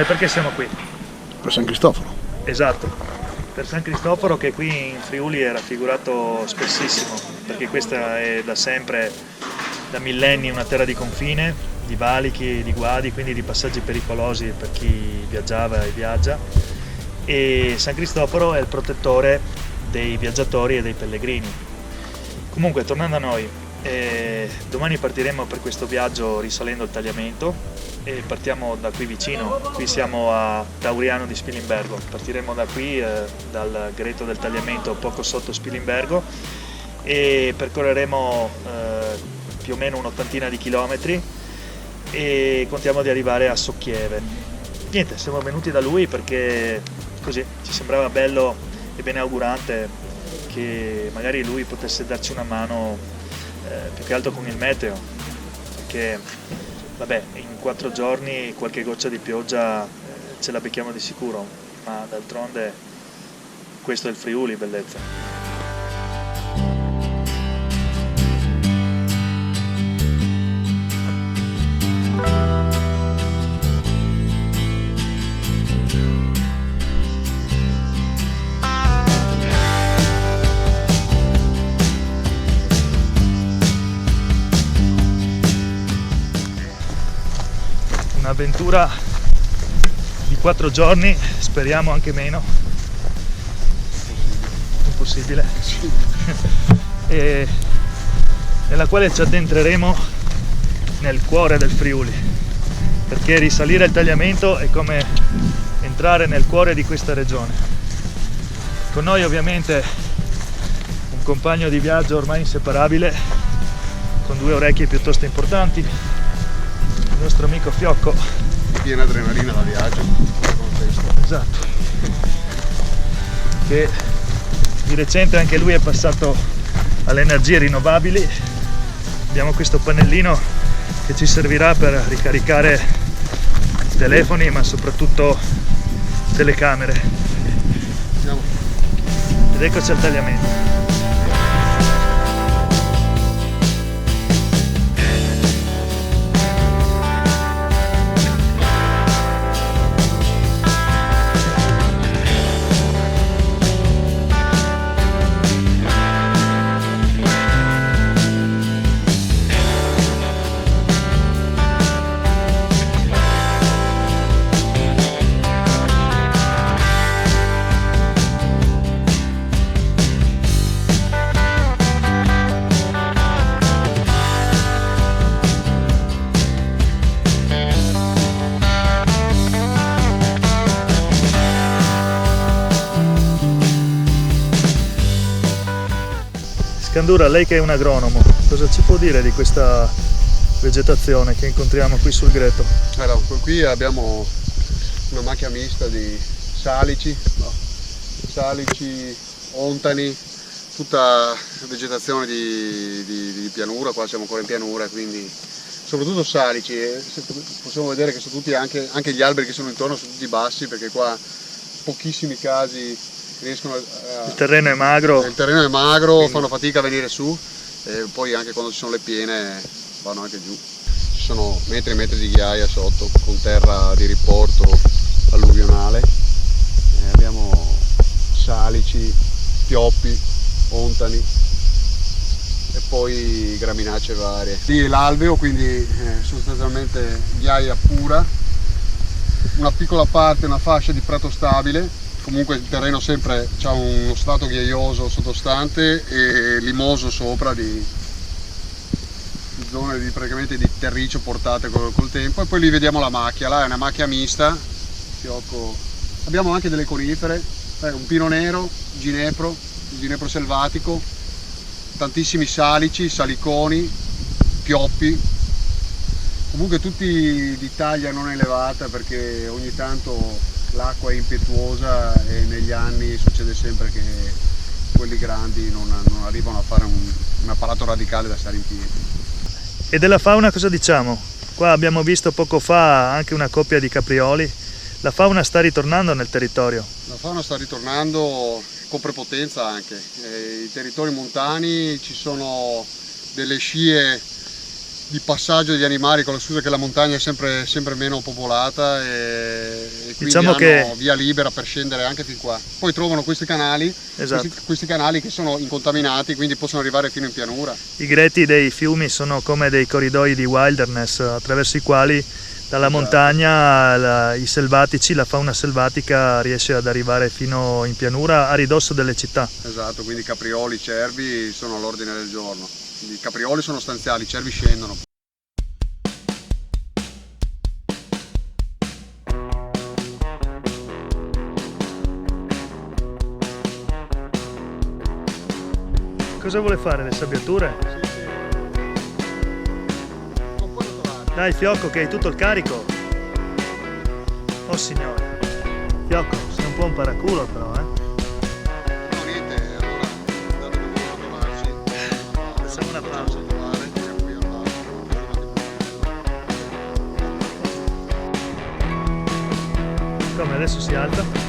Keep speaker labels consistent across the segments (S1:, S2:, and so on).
S1: Sai perché siamo qui?
S2: Per San Cristoforo.
S1: Esatto, per San Cristoforo, che qui in Friuli è raffigurato spessissimo, perché questa è da sempre, da millenni, una terra di confine, di valichi, di guadi, quindi di passaggi pericolosi per chi viaggiava e viaggia, e San Cristoforo è il protettore dei viaggiatori e dei pellegrini. Comunque, tornando a noi, domani partiremo per questo viaggio risalendo il Tagliamento e partiamo da qui vicino. Qui siamo a Tauriano di Spilimbergo, partiremo da qui, dal Greto del Tagliamento, poco sotto Spilimbergo, e percorreremo più o meno un'ottantina di chilometri e contiamo di arrivare a Socchieve. Niente, siamo venuti da lui perché così ci sembrava bello e beneaugurante che magari lui potesse darci una mano, più che altro con il meteo, perché vabbè, in 4 giorni qualche goccia di pioggia ce la becchiamo di sicuro, ma d'altronde questo è il Friuli, bellezza. Un'avventura di 4 giorni, speriamo anche meno, impossibile, e nella quale ci addentreremo nel cuore del Friuli, perché risalire il Tagliamento è come entrare nel cuore di questa regione. Con noi ovviamente un compagno di viaggio ormai inseparabile, con 2 orecchie piuttosto importanti, il nostro amico Fiocco.
S2: Piena adrenalina da viaggio.
S1: Esatto. Che di recente anche lui è passato alle energie rinnovabili. Abbiamo questo pannellino che ci servirà per ricaricare telefoni, ma soprattutto telecamere.
S2: Andiamo.
S1: Ed eccoci al Tagliamento. Scandura, lei che è un agronomo, cosa ci può dire di questa vegetazione che incontriamo qui sul Greto?
S2: Allora, qui abbiamo una macchia mista di salici, ontani, tutta vegetazione di pianura. Qua siamo ancora in pianura, quindi soprattutto salici, e possiamo vedere che sono tutti anche gli alberi che sono intorno sono tutti bassi, perché qua pochissimi casi riescono
S1: il terreno è magro,
S2: quindi fanno fatica a venire su, e poi anche quando ci sono le piene vanno anche giù. Ci sono metri e metri di ghiaia sotto con terra di riporto alluvionale, abbiamo salici, pioppi, ontani e poi graminacee varie. Lì è l'alveo, quindi sostanzialmente ghiaia pura, una piccola parte, una fascia di prato stabile. Comunque il terreno sempre ha uno strato ghiaioso sottostante e limoso sopra di zone praticamente di terriccio portate col tempo. E poi lì vediamo la macchia, là è una macchia mista, fiocco. Abbiamo anche delle conifere, un pino nero, ginepro, il ginepro selvatico, tantissimi salici, saliconi, pioppi, comunque tutti di taglia non elevata, perché ogni tanto l'acqua è impetuosa e negli anni succede sempre che quelli grandi non arrivano a fare un apparato radicale da stare in piedi.
S1: E della fauna cosa diciamo? Qua abbiamo visto poco fa anche una coppia di caprioli. La fauna sta ritornando nel territorio?
S2: La fauna sta ritornando con prepotenza anche. I territori montani, ci sono delle scie di passaggio degli animali, con la scusa che la montagna è sempre meno popolata e quindi
S1: diciamo
S2: hanno
S1: che
S2: via libera per scendere anche fin qua. Poi trovano questi canali,
S1: esatto.
S2: questi canali che sono incontaminati, quindi possono arrivare fino in pianura.
S1: I greti dei fiumi sono come dei corridoi di wilderness attraverso i quali dalla montagna i selvatici, la fauna selvatica riesce ad arrivare fino in pianura a ridosso delle città.
S2: Esatto, quindi caprioli, cervi sono all'ordine del giorno. I caprioli sono stanziali, i cervi scendono.
S1: Cosa vuole fare, le sabbiature?
S2: Non puoi trovare.
S1: Dai Fiocco che hai tutto il carico. Oh signore. Fiocco, sei un po' un paraculo però,
S2: No, niente, allora dato che vogliamo trovarci.
S1: Facciamo una pausa. Come adesso si alza?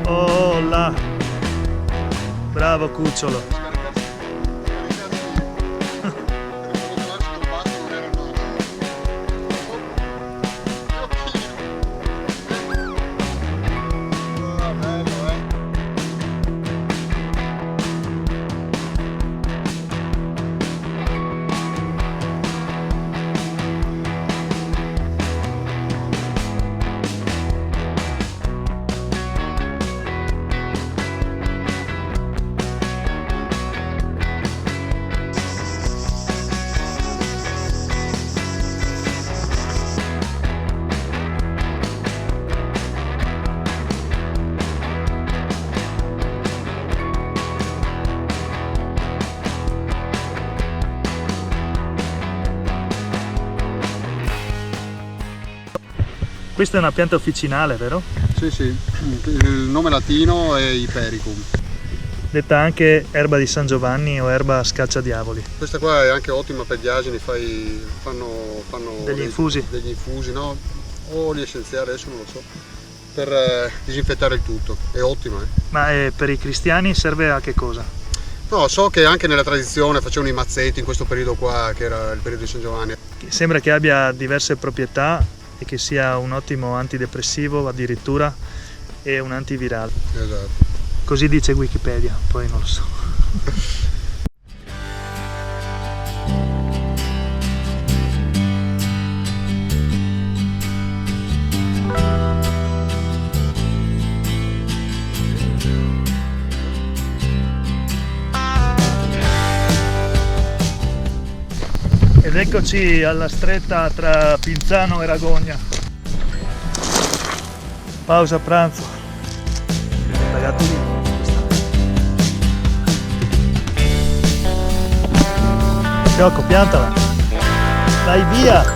S1: Oh là! Bravo cucciolo! Questa è una pianta officinale, vero?
S2: Sì, sì, il nome latino è Ipericum.
S1: Detta anche erba di San Giovanni o erba scacciadiavoli.
S2: Questa qua è anche ottima per gli asini, fanno
S1: Degli infusi?
S2: Degli infusi, no? O oli essenziali, adesso non lo so, per disinfettare il tutto, è ottima.
S1: Ma per i cristiani serve a che cosa?
S2: No, so che anche nella tradizione facevano i mazzetti in questo periodo qua, che era il periodo di San Giovanni.
S1: Sembra che abbia diverse proprietà e che sia un ottimo antidepressivo addirittura e un antivirale.
S2: Esatto.
S1: Così dice Wikipedia, poi non lo so. Ed eccoci alla stretta tra Pinzano e Ragogna. Pausa pranzo. Pagato lì. Fiocco, piantala. Dai via.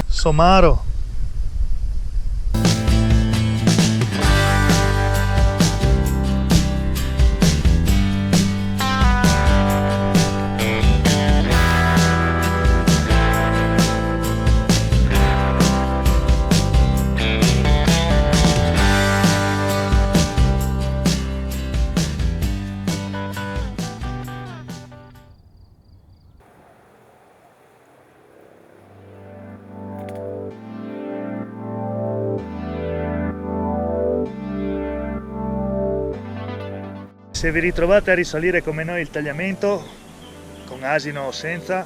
S1: Somaro. Se vi ritrovate a risalire come noi il tagliamento, con asino o senza,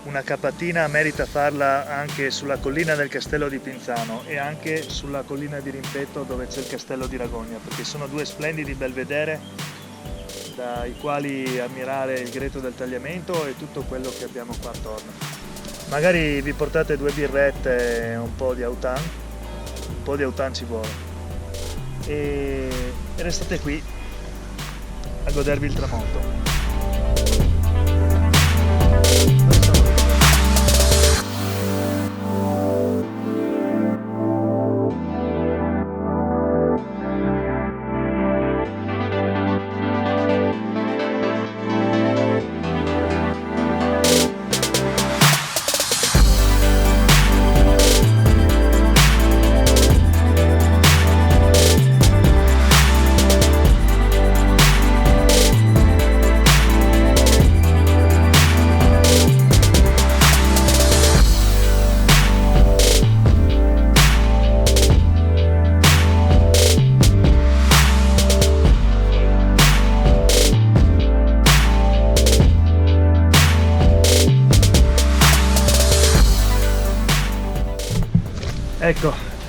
S1: una capatina merita farla anche sulla collina del castello di Pinzano e anche sulla collina di Rimpetto dove c'è il castello di Ragogna, perché sono due splendidi belvedere dai quali ammirare il greto del tagliamento e tutto quello che abbiamo qua attorno. Magari vi portate due birrette e un po' di autan ci vuole, e restate qui a godervi il tramonto.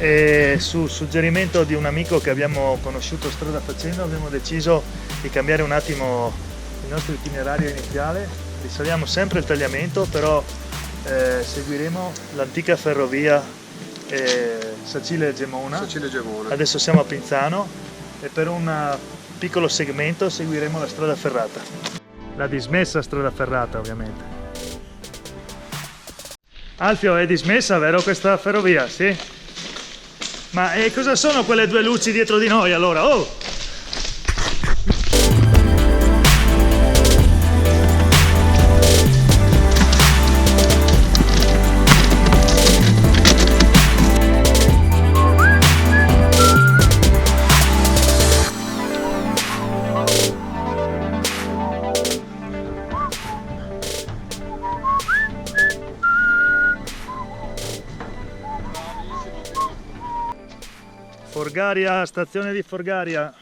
S1: e su suggerimento di un amico che abbiamo conosciuto strada facendo abbiamo deciso di cambiare un attimo il nostro itinerario iniziale. Risaliamo sempre il Tagliamento, però seguiremo l'antica ferrovia Sacile-Gemona. Adesso siamo a Pinzano e per un piccolo segmento seguiremo la strada ferrata, la dismessa strada ferrata ovviamente. Alfio, è dismessa, vero, questa ferrovia? Sì? Ma cosa sono quelle due luci dietro di noi allora? Oh! Forgaria, stazione di Forgaria.